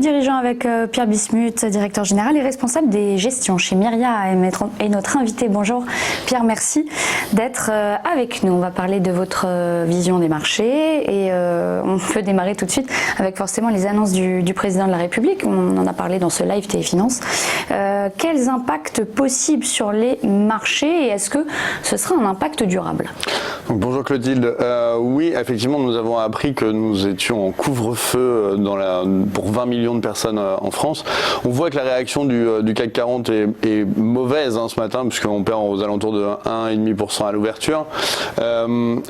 dirigeons avec Pierre Bismuth, directeur général et responsable des gestions chez Myria et notre invité. Bonjour Pierre, merci d'être avec nous. On va parler de votre vision des marchés et on peut démarrer tout de suite avec forcément les annonces du président de la République. On en a parlé dans ce live Téléfinance. Quels impacts possibles sur les marchés et est-ce que ce sera un impact durable? Donc, bonjour Clotilde. Oui, effectivement, nous avons appris que nous étions en couvre-feu pour 20 millions de personnes en France. On voit que la réaction du CAC 40 est mauvaise ce matin, puisqu'on perd aux alentours de 1,5% à l'ouverture.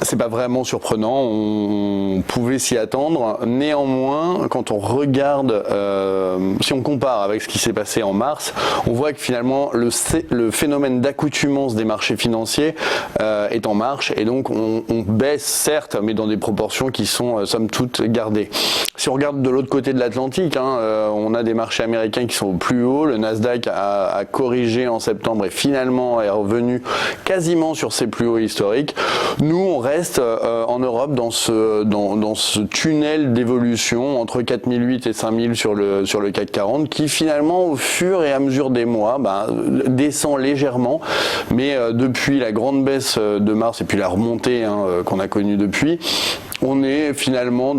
C'est pas vraiment surprenant, on pouvait s'y attendre. Néanmoins, quand on regarde, si on compare avec ce qui s'est passé en mars, on voit que finalement le phénomène d'accoutumance des marchés financiers est en marche et donc on baisse certes, mais dans des proportions qui sont somme toute gardées. Si on regarde de l'autre côté de l'Atlantique, on a des marchés américains qui sont au plus haut. Le Nasdaq a corrigé en septembre et finalement est revenu quasiment sur ses plus hauts historiques. Nous, on reste en Europe dans ce tunnel d'évolution entre 4008 et 5000 sur le CAC 40 qui finalement au fur et à mesure des mois descend légèrement, mais depuis la grande baisse de mars et puis la remontée qu'on a connue depuis, on est finalement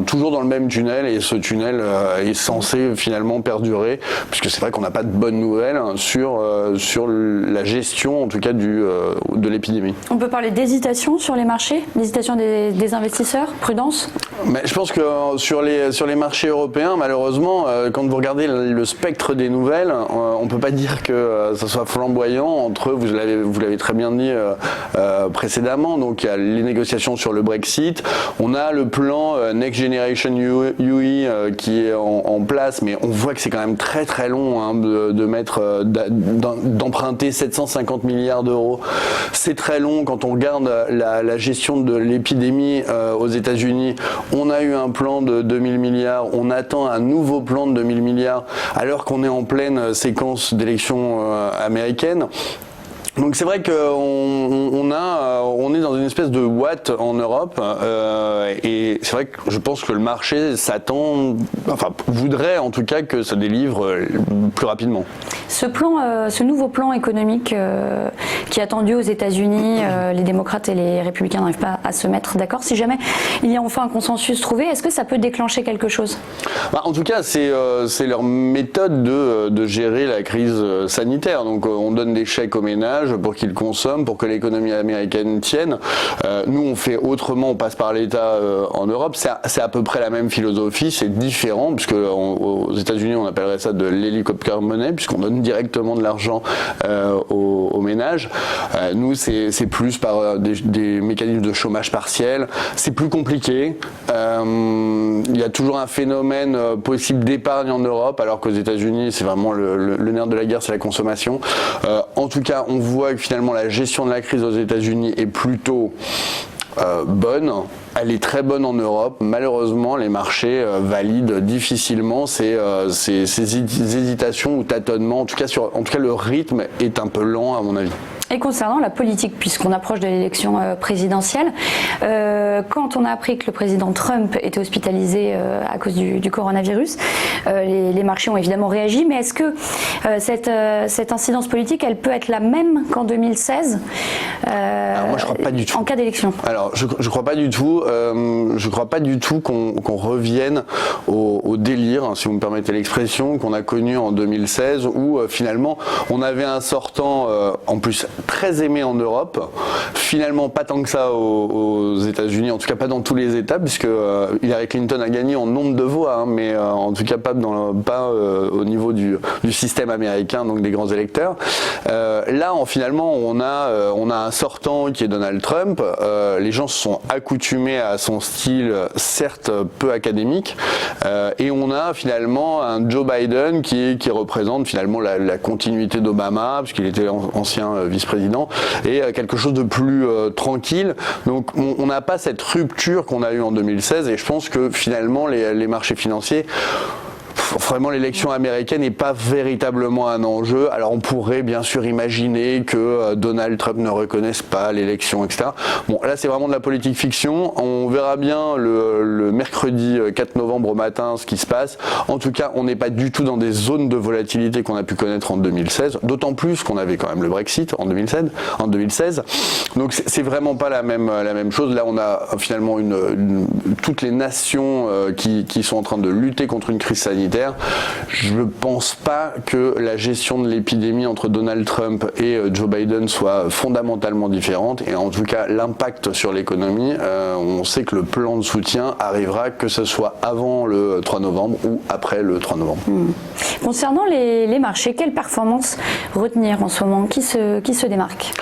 toujours dans le même tunnel et ce tunnel est censé finalement perdurer, puisque c'est vrai qu'on n'a pas de bonnes nouvelles sur la gestion en tout cas de l'épidémie. On peut parler d'hésitation sur les marchés, d'hésitation des investisseurs, prudence? Mais je pense que sur les marchés européens, malheureusement, quand vous regardez le spectre des nouvelles, on peut pas dire que ça soit flamboyant entre, vous l'avez très bien dit précédemment, donc il y a les négociations sur le Brexit. On a le plan Next Generation UE qui est en place, mais on voit que c'est quand même très très long d'emprunter 750 milliards d'euros. C'est très long quand on regarde la gestion de l'épidémie aux États-Unis. On a eu un plan de 2000 milliards, on attend un nouveau plan de 2000 milliards alors qu'on est en pleine séquence d'élections américaines. Donc c'est vrai qu'on est dans une espèce de Watt en Europe et c'est vrai que je pense que le marché voudrait en tout cas que ça délivre plus rapidement. Ce nouveau plan économique qui est attendu aux États-Unis, les démocrates et les républicains n'arrivent pas à se mettre d'accord. Si jamais il y a enfin un consensus trouvé, est-ce que ça peut déclencher quelque chose? En tout cas, c'est leur méthode de gérer la crise sanitaire. Donc on donne des chèques aux ménages pour qu'ils consomment, pour que l'économie américaine tienne. Nous, on fait autrement, on passe par l'État en Europe. C'est à peu près la même philosophie, c'est différent, puisque aux États-Unis, on appellerait ça de l'hélicoptère money, puisqu'on donne directement de l'argent aux ménages. Nous, c'est plus par des mécanismes de chômage partiel. C'est plus compliqué. Il y a toujours un phénomène possible d'épargne en Europe, alors qu'aux États-Unis, c'est vraiment le nerf de la guerre, c'est la consommation. En tout cas, on voit que finalement la gestion de la crise aux États-Unis est plutôt bonne. Elle est très bonne en Europe. Malheureusement, les marchés valident difficilement ces hésitations ou tâtonnements. En tout cas, le rythme est un peu lent à mon avis. Et concernant la politique, puisqu'on approche de l'élection présidentielle, quand on a appris que le président Trump était hospitalisé à cause du coronavirus, les marchés ont évidemment réagi, mais est-ce que cette incidence politique, elle peut être la même qu'en 2016 Alors moi, je crois pas du tout. En cas d'élection? Alors, je crois pas du tout. Je crois pas du tout qu'on revienne au délire, si vous me permettez l'expression, qu'on a connu en 2016, où finalement, on avait un sortant en plus très aimé en Europe, finalement pas tant que ça aux États-Unis, en tout cas pas dans tous les États, puisque Hillary Clinton a gagné en nombre de voix, mais en tout cas pas au niveau du système américain, donc des grands électeurs. Là, finalement, on a un sortant qui est Donald Trump. Les gens se sont accoutumés à son style, certes peu académique, et on a finalement un Joe Biden qui représente finalement la continuité d'Obama, puisqu'il était ancien vice-président, et quelque chose de plus tranquille. Donc on n'a pas cette rupture qu'on a eue en 2016, et je pense que finalement les marchés financiers vraiment l'élection américaine n'est pas véritablement un enjeu. Alors on pourrait bien sûr imaginer que Donald Trump ne reconnaisse pas l'élection, etc. Bon, là c'est vraiment de la politique fiction. On verra bien le mercredi 4 novembre au matin ce qui se passe. En tout cas, on n'est pas du tout dans des zones de volatilité qu'on a pu connaître en 2016. D'autant plus qu'on avait quand même le Brexit en 2016. Donc c'est vraiment pas la même chose. Là, on a finalement toutes les nations qui sont en train de lutter contre une crise sanitaire. Je ne pense pas que la gestion de l'épidémie entre Donald Trump et Joe Biden soit fondamentalement différente. Et en tout cas, l'impact sur l'économie, on sait que le plan de soutien arrivera, que ce soit avant le 3 novembre ou après le 3 novembre. Concernant les marchés, quelle performance retenir en ce moment? Qui se démarque?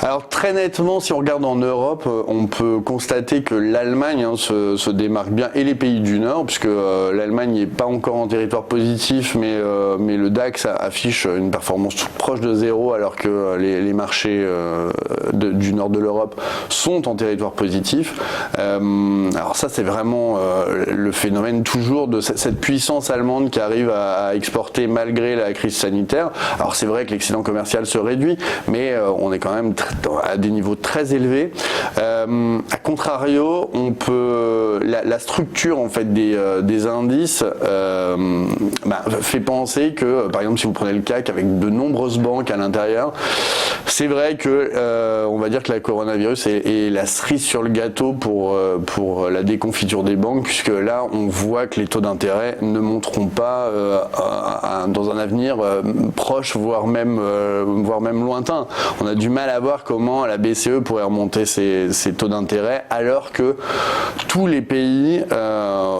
Alors très nettement, si on regarde en Europe, on peut constater que l'Allemagne se démarque bien, et les pays du Nord, puisque l'Allemagne n'est pas encore en territoire positif, mais le DAX affiche une performance proche de zéro, alors que les marchés du nord de l'Europe sont en territoire positif. Alors ça, c'est vraiment le phénomène toujours de cette puissance allemande qui arrive à exporter malgré la crise sanitaire. Alors c'est vrai que l'excédent commercial se réduit, mais on est quand même à des niveaux très élevés. A contrario, on peut la structure en fait des indices fait penser que, par exemple, si vous prenez le CAC avec de nombreuses banques à l'intérieur, c'est vrai que on va dire que la coronavirus est la cerise sur le gâteau pour la déconfiture des banques, puisque là on voit que les taux d'intérêt ne monteront pas dans un avenir proche, voire même lointain. On a du mal à voir comment la BCE pourrait remonter ses taux d'intérêt, alors que tous les pays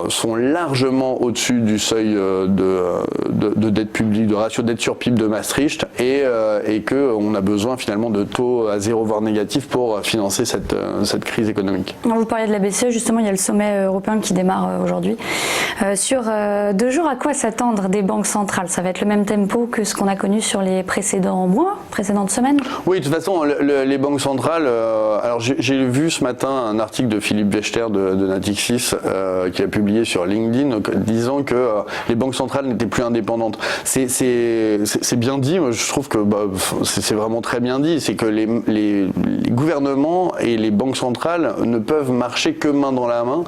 sont largement au-dessus du seuil de dette publique, de ratio dette sur PIB de Maastricht, et qu'on a besoin finalement de taux à zéro voire négatif pour financer cette crise économique. Vous parliez de la BCE, justement, il y a le sommet européen qui démarre aujourd'hui. Sur 2 jours, à quoi s'attendre des banques centrales? Ça va être le même tempo que ce qu'on a connu sur les précédentes semaines? Oui, de toute façon, les banques centrales, alors j'ai vu ce matin un article de Philippe Wechter de Natixis qui a publié sur LinkedIn disant que les banques centrales n'étaient plus indépendantes. C'est bien dit, moi je trouve que c'est vraiment très bien dit, c'est que les gouvernements et les banques centrales ne peuvent marcher que main dans la main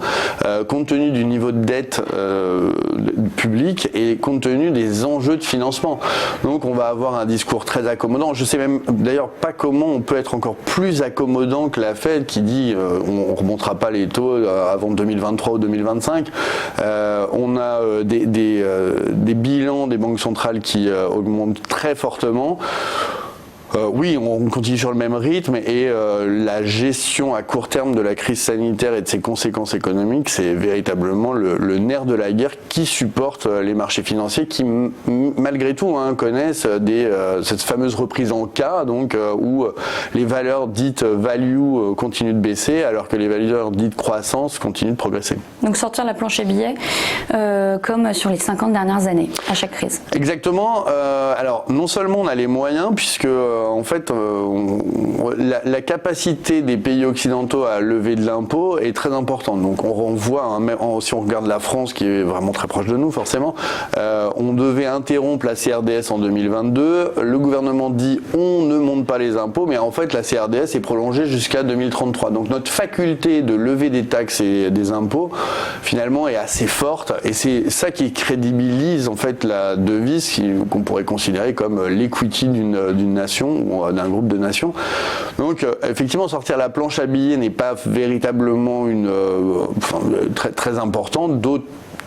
compte tenu du niveau de dette publique et compte tenu des enjeux de financement. Donc on va avoir un discours très accommodant. Je sais même d'ailleurs pas comment on peut être encore plus accommodant que la Fed qui dit on remontera pas les taux avant 2023 ou 2025. On a des bilans des banques centrales qui augmentent très fortement. Oui, on continue sur le même rythme, et la gestion à court terme de la crise sanitaire et de ses conséquences économiques, c'est véritablement le nerf de la guerre qui supporte les marchés financiers qui, malgré tout, connaissent cette fameuse reprise en K, donc où les valeurs dites value continuent de baisser, alors que les valeurs dites croissance continuent de progresser. Donc sortir la planche à billets comme sur les 50 dernières années, à chaque crise. Exactement. Alors, non seulement on a les moyens, puisque en fait, la capacité des pays occidentaux à lever de l'impôt est très importante. Donc on voit, si on regarde la France, qui est vraiment très proche de nous forcément, on devait interrompre la CRDS en 2022. Le gouvernement dit on ne monte pas les impôts, mais en fait la CRDS est prolongée jusqu'à 2033. Donc notre faculté de lever des taxes et des impôts finalement est assez forte, et c'est ça qui crédibilise en fait la devise qu'on pourrait considérer comme l'equity d'une nation ou d'un groupe de nations. Donc effectivement, sortir la planche à billets n'est pas véritablement très, très importante,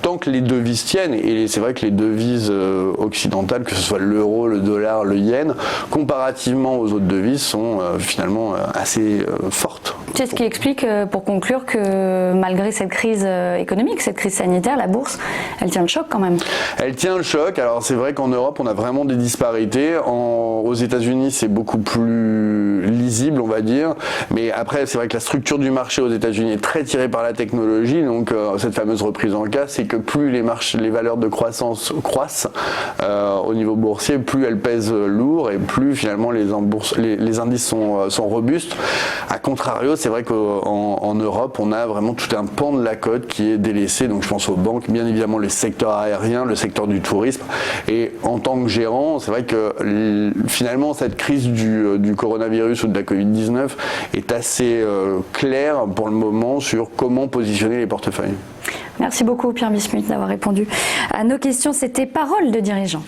tant que les devises tiennent, et c'est vrai que les devises occidentales, que ce soit l'euro, le dollar, le yen, comparativement aux autres devises, sont finalement assez fortes. C'est ce qui explique, pour conclure, que malgré cette crise économique, cette crise sanitaire, la bourse, elle tient le choc quand même. Elle tient le choc. Alors c'est vrai qu'en Europe, on a vraiment des disparités. Aux États-Unis, c'est beaucoup plus lisible, on va dire. Mais après, c'est vrai que la structure du marché aux États-Unis est très tirée par la technologie. Donc cette fameuse reprise en cas, c'est que plus les valeurs de croissance croissent au niveau boursier, plus elles pèsent lourd, et plus finalement les indices sont robustes. A contrario, c'est c'est vrai qu'en Europe, on a vraiment tout un pan de la côte qui est délaissé. Donc je pense aux banques, bien évidemment le secteur aérien, le secteur du tourisme. Et en tant que gérant, c'est vrai que finalement cette crise du coronavirus ou de la Covid-19 est assez claire pour le moment sur comment positionner les portefeuilles. Merci beaucoup Pierre Bismuth d'avoir répondu à nos questions. C'était Parole de dirigeants.